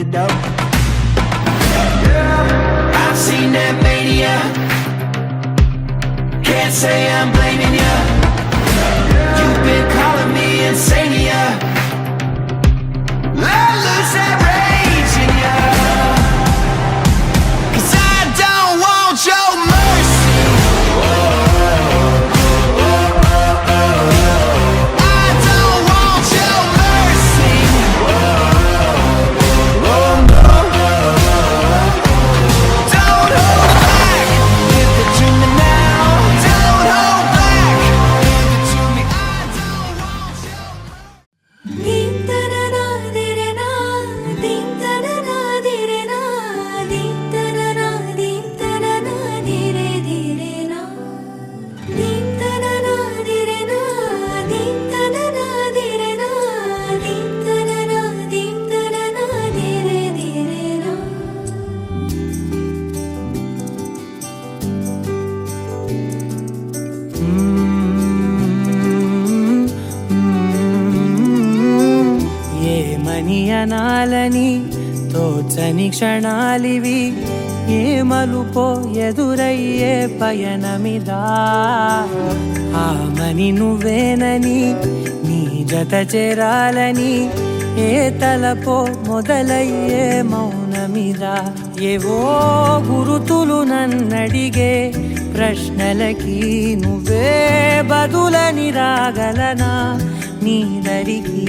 it up. I've seen that mania. Can't say I'm blaming you. You've been calling me insane, yeah. Let loose that rage in ya. 'Cause I don't want your mercy. I don't want your mercy. Oh no. Don't hold back. Give it to me now. Don't hold back. Give it to me. I don't want your ఏమని అనాలని తోచని క్షణాలివి, ఏ మలుపో ఎదురయ్యే పయనమిదా. ఆమని నువ్వేనని నీ జత చేరాలని, ఏ తలపో మొదలయ్యే మౌనమిదా. ఏవో గురుతులు నన్నడిగే ప్రశ్నలకి నువ్వే బదులని రాగలనా నీ దరికి.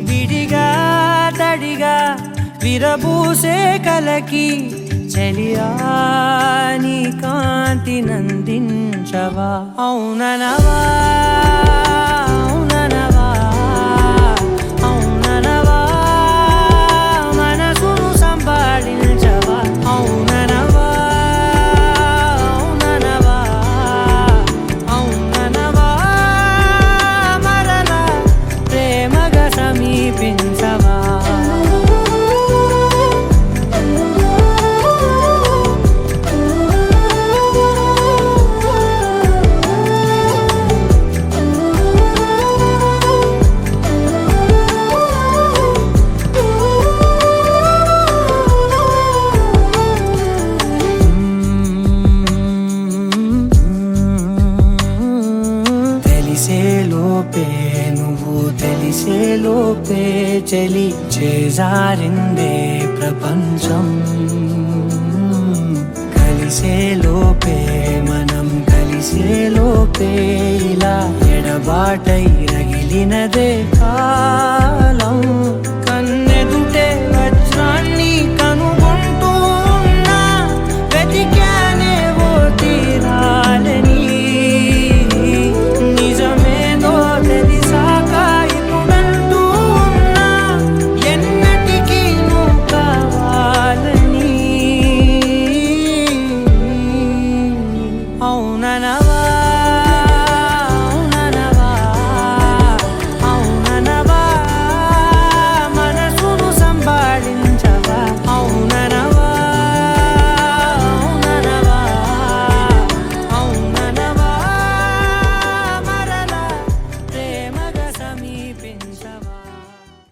విడిగా తడిగా విరబూసే కలకి చెలియా నీ కాంతి నందించవా. అవుననవా అవుననవా అవుననవా మనసును సంపాదించవా. అవుననవా అవుననవా అవుననవా మరలా ప్రేమగా సమీపించవా. తెలిసేలోపే నువ్వు తెలిసేలోపే చలి చేజారిందే ప్రపంచం. కలిసేలోపే మనం కలిసేలోపే ఇలా ఎడబాటై రగిలినదే కాలం.